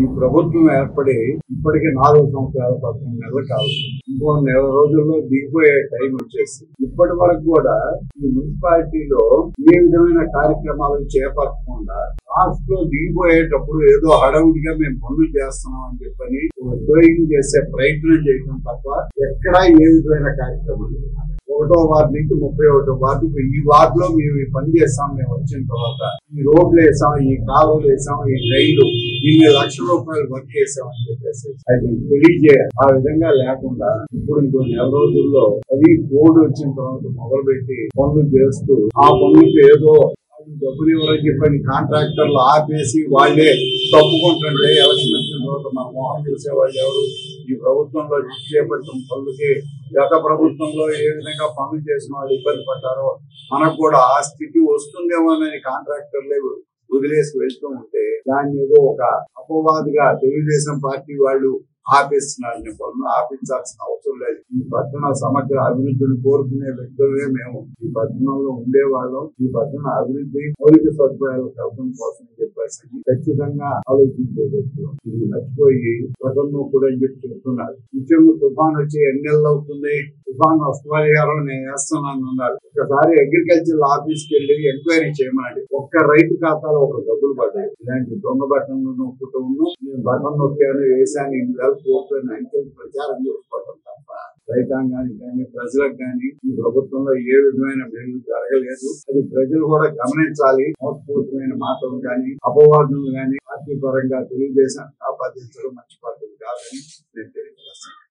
ఈ ప్రభుత్వం ఏర్పడి ఇప్పటికే 4 సంవత్సరాల 11 నెలలు కావచ్చు. ఇంకో నెల రోజుల్లో దిగిపోయే టైం వచ్చేసి ఇప్పటి వరకు కూడా ఈ మున్సిపాలిటీలో ఏ విధమైన కార్యక్రమాలు చేపట్టకుండా లాస్ట్ లో దిగిపోయేటప్పుడు ఏదో హడావుడిగా మేము పనులు చేస్తున్నాం అని చెప్పని షోయింగ్ చేసే ప్రయత్నం చేయడం తప్ప ఎక్కడా ఏ విధమైన కార్యక్రమాలు 1వ వార్డు నుంచి 31వ వార్డు ఈ వార్డులో మేము ఈ పని చేస్తాం. మేము వచ్చిన తర్వాత ఈ రోడ్లు వేసాం, ఈ కాలువలు వేసాం, ఈ రైలు ఇన్ని లక్షల రూపాయలు వర్క్ చేసాం అని చెప్పేసి అది తెలియజేయాలి. ఆ విధంగా లేకుండా ఇప్పుడు ఇంకో నెల రోజుల్లో అది కోడ్ వచ్చిన తర్వాత మొదలుపెట్టి పనులు చేస్తూ ఆ పనులకు ఏదో డబ్బులు ఇవ్వరని చెప్పని కాంట్రాక్టర్లు ఆపేసి వాళ్ళే తప్పుకుంటుంటే ఎలక్షన్ వచ్చిన తర్వాత మన మోహన్ చూసేవాళ్ళు ఎవరు? ఈ ప్రభుత్వంలో చేపట్టిన పనులకి గత ప్రభుత్వంలో ఏ విధంగా పనులు చేసిన వాళ్ళు ఇబ్బంది పడ్డారో మనకు కూడా ఆ స్థితి వస్తుందేమోనని కాంట్రాక్టర్లే వదిలేసి వెళ్తూ ఉంటే దాన్ని ఏదో ఒక అపవాదుగా తెలుగుదేశం పార్టీ వాళ్ళు ఆపేస్తున్నారు. పనులు ఆపించాల్సిన అవసరం లేదు. ఈ పట్టణ సమగ్ర అభివృద్ధిని కోరుకునే వ్యక్తులే మేము. ఈ పట్టణంలో ఉండేవాళ్ళం. ఈ పట్టణ అభివృద్ధి మౌలిక సదుపాయాల కల్పన కోసం చెప్పేసి ఖచ్చితంగా ఆలోచించే వ్యక్తులు ఇది మర్చిపోయి గతంలో కూడా అని చెప్పి చెప్తున్నారు. నిత్యం తుఫాన్ వచ్చి ఎన్ని నెలలు అవుతుంది, తుఫాన్ నష్టపరిహారం నేను వేస్తున్నాను అన్నారు. ఒకసారి అగ్రికల్చర్ ఆఫీస్కి వెళ్ళి ఎంక్వైరీ చేయమనండి. ఒక్క రైతు ఖాతాలో ఒక డబ్బులు పడ్డాయి. ఇలాంటి దొంగ బట్టలు నొక్కుతూ నేను బటన్ నొక్కాను వేసాను ఇందులో కోర్టులను అంకెలు ప్రచారం చేసుకోవడం తప్ప రైతాంగానికి కానీ ప్రజలకు కానీ ఈ ప్రభుత్వంలో ఏ విధమైన మేలు జరగలేదు. అది ప్రజలు కూడా గమనించాలి. మోసపూరితమైన మాటలు కానీ అపవాదులు కానీ పార్టీ పరంగా తెలుగుదేశాన్ని ఆపాదించడం మంచి పద్ధతి కాదని నేను తెలియజేస్తాను.